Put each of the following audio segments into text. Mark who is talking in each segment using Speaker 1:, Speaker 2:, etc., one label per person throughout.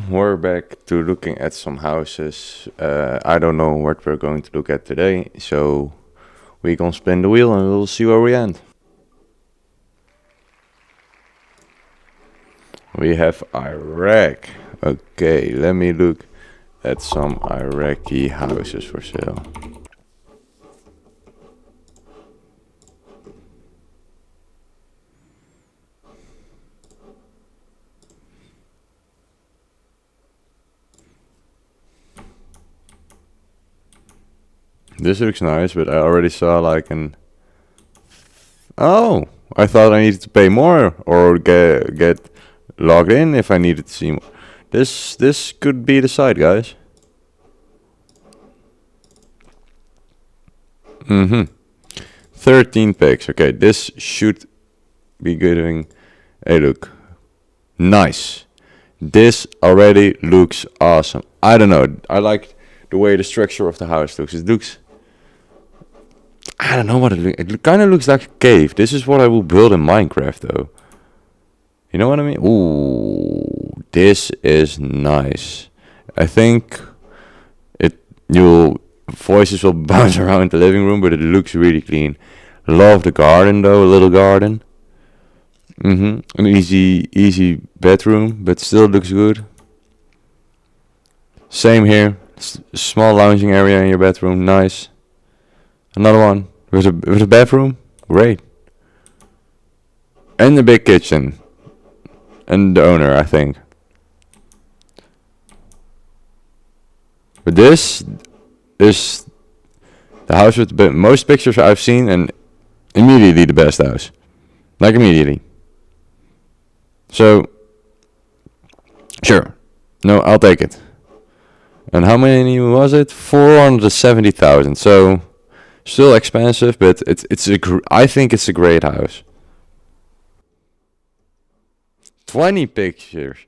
Speaker 1: we're back to looking at some houses. I don't know what we're going to look at today, so we gonna spin the wheel and we'll see where we end. We have Iraq. Okay, let me look at some Iraqi houses for sale. This looks nice, but I already saw like an. Oh, I thought I needed to pay more or get logged in if I needed to see more. This could be the site, guys. 13 pics. Okay, this should be giving a look. Nice. This already looks awesome. I don't know. I like the way the structure of the house looks. It looks. I don't know what it looks. It kind of looks like a cave. This is what I will build in Minecraft, though. You know what I mean? Ooh, this is nice. I think it. You'll voices will bounce around the living room, but it looks really clean. Love the garden, though. A little garden. An easy bedroom, but still looks good. Same here. Small lounging area in your bedroom, nice. Another one with a bathroom, great. And a big kitchen. And the owner, I think. But this is the house with the most pictures I've seen, and immediately the best house. Like immediately. So, sure. No, I'll take it. And how many was it? 470,000. So, still expensive, but I think it's a great house. 20 pictures,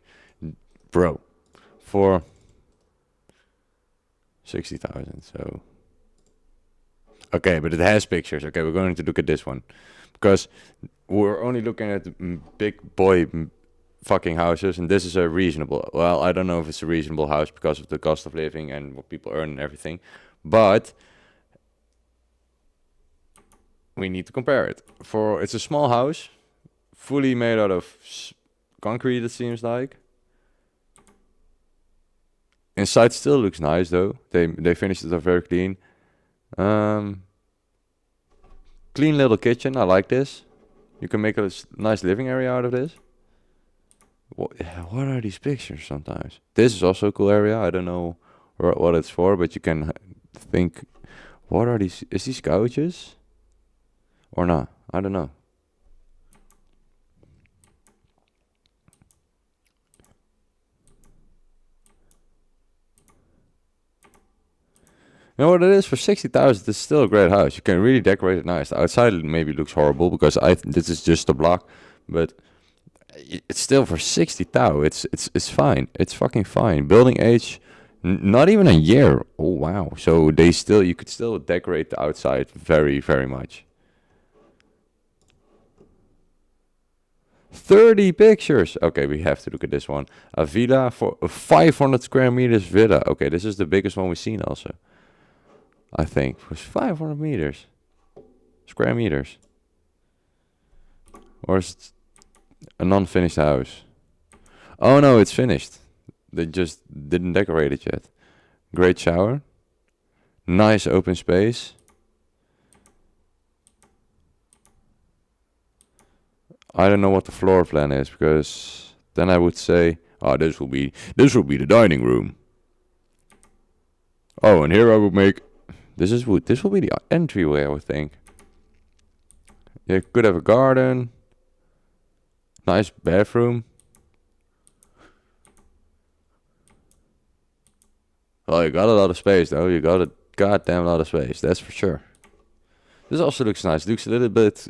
Speaker 1: bro, for 60,000. So, okay, but it has pictures. Okay, we're going to look at this one because we're only looking at big boy fucking houses, and this is a reasonable. Well, I don't know if it's a reasonable house because of the cost of living and what people earn and everything, but we need to compare it. It's a small house, fully made out of concrete. It seems like. Inside still looks nice though. They finished it off very clean. Clean little kitchen. I like this. You can make a nice living area out of this. What are these pictures sometimes? This is also a cool area. I don't know what it's for, but you can think, what are these? Is these couches? Or not? I don't know. You know what it is? For 60,000, this is still a great house. You can really decorate it nice. The outside it maybe looks horrible because this is just a block, but it's still for 60,000. It's fine. It's fucking fine. Building age, not even a year. Oh wow! So you could still decorate the outside very very much. 30 pictures. Okay, we have to look at this one. A villa for a 500 square meters villa. Okay, this is the biggest one we've seen also. I think it was 500 meters. Square meters. Or is it a non-finished house? Oh no, it's finished. They just didn't decorate it yet. Great shower. Nice open space. I don't know what the floor plan is because then I would say, oh, this will be the dining room. Oh, and here I would make. This will be the entryway, I would think. You could have a garden. Nice bathroom. Oh, you got a lot of space though. You got a goddamn lot of space. That's for sure. This also looks nice. It looks a little bit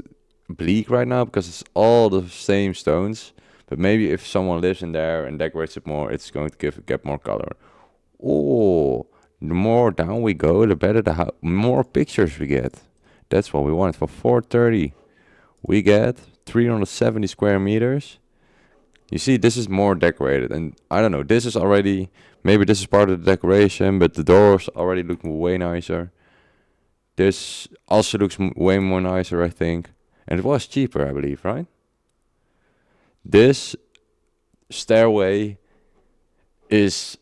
Speaker 1: bleak right now because it's all the same stones. But maybe if someone lives in there and decorates it more, it's going to get more color. Oh, the more down we go, the better more pictures we get. That's what we want. For 430, we get 370 square meters. You see, this is more decorated, and I don't know. This is already maybe this is part of the decoration, but the doors already look way nicer. This also looks way more nicer, I think, and it was cheaper, I believe, right? This stairway is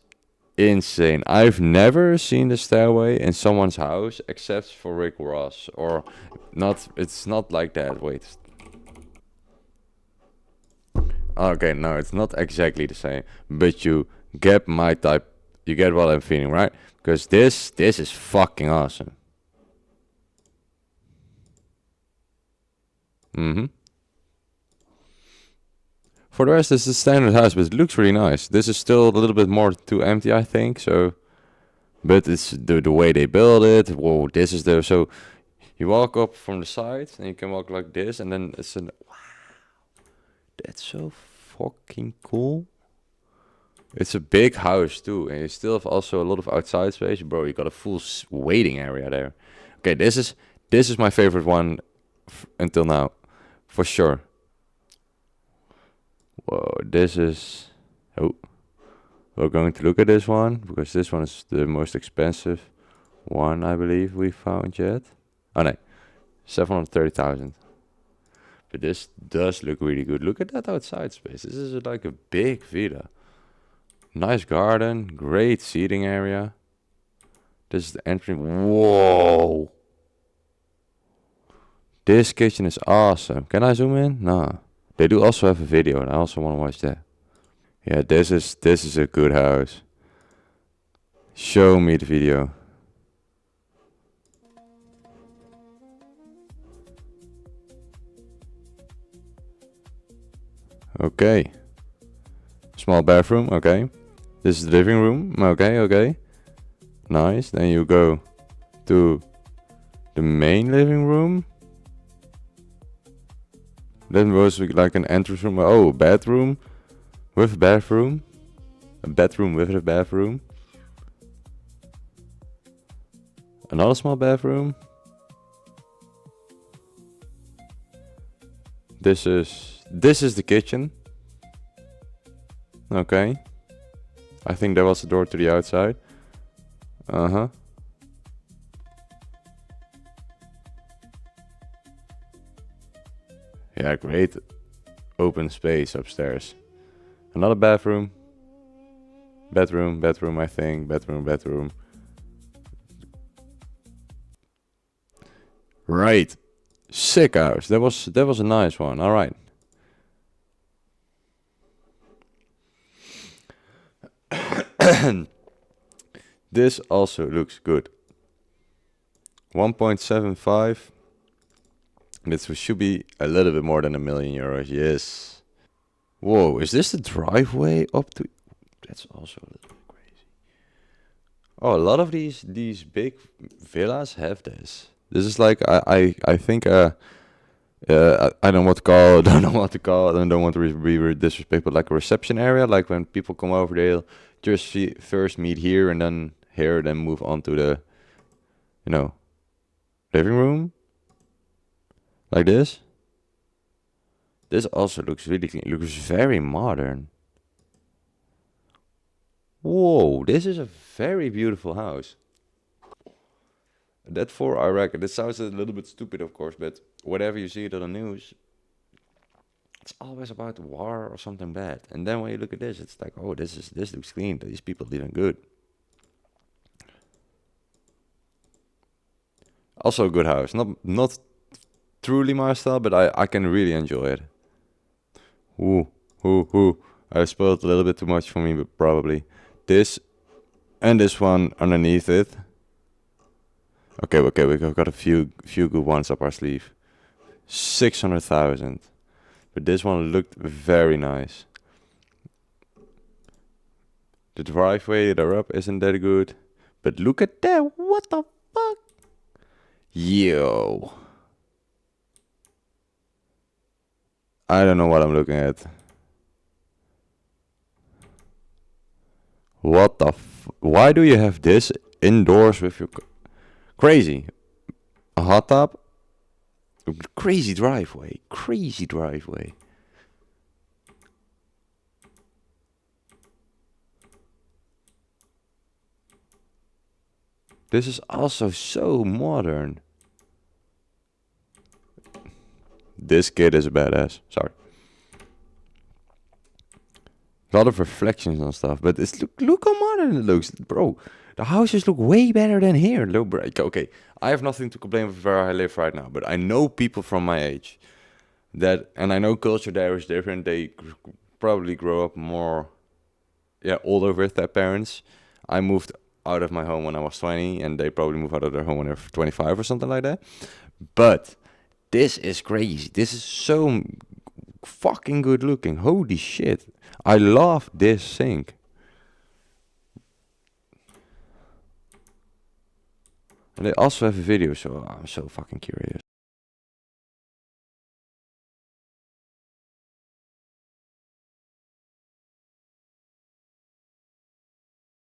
Speaker 1: insane. I've never seen the stairway in someone's house except for Rick Ross, or not. It's not like that. Wait. Okay, no, it's not exactly the same, but you get my type. You get what I'm feeling, right? Because this is fucking awesome. Mm-hmm. For the rest, it's a standard house, but it looks really nice. This is still a little bit more too empty, I think. So, but it's the way they build it. Whoa, this is the so you walk up from the side and you can walk like this, and then it's an that's so fucking cool. It's a big house too, and you still have also a lot of outside space, bro. You got a full waiting area there. Okay, this is my favorite one until now, for sure. Whoa, this is. Oh, we're going to look at this one because this one is the most expensive one I believe we found yet. Oh no, 730,000. But this does look really good. Look at that outside space. This is like a big villa. Nice garden, great seating area. This is the entry. Whoa! This kitchen is awesome. Can I zoom in? No. They do also have a video, and I also want to watch that. Yeah, this is a good house. Show me the video. Okay. Small bathroom. Okay. This is the living room. Okay, okay. Nice. Then you go to the main living room. Then was like an entrance room. Oh, bedroom with a bathroom. A bedroom with a bathroom. Another small bathroom. This is the kitchen. Okay. I think there was a door to the outside. Uh-huh. Yeah, great open space upstairs. Another bathroom. Bedroom, I think. Bedroom. Right. Sick house. That was a nice one. All right. This also looks good. 1.75. This should be a little bit more than €1 million. Yes. Whoa, is this the driveway up to? That's also a little bit crazy. Oh, a lot of these big villas have this. This is like I think I don't know what to call it. Don't know what to call it. I don't want to be disrespectful. Like a reception area, like when people come over, they'll just first meet here and then here, then move on to the, you know, living room, like this. This also looks really clean. It looks very modern. Whoa, this is a very beautiful house. That for Iraq, this sounds a little bit stupid, of course, but whatever you see it on the news, it's always about war or something bad. And then when you look at this, it's like, oh, this looks clean. These people living good. Also a good house. Not truly my style, but I can really enjoy it. Ooh, ooh. I spoiled a little bit too much for me, but probably this and this one underneath it. Okay, we've got a few good ones up our sleeve. 600,000. But this one looked very nice. The driveway they're up isn't that good. But look at that. What the fuck? Yo. I don't know what I'm looking at. What the why do you have this indoors with your crazy? A hot tub? Crazy driveway. Crazy driveway. This is also so modern. This kid is a badass. Sorry. A lot of reflections and stuff, but it's look how modern it looks, bro. The houses look way better than here. Low break. Okay, I have nothing to complain with where I live right now, but I know people from my age that, and I know culture there is different. They probably grow up more, yeah, older with their parents. I moved out of my home when I was 20, and they probably moved out of their home when they're 25 or something like that. But this is crazy. This is so fucking good looking. Holy shit. I love this sink. And they also have a video, so I'm so fucking curious.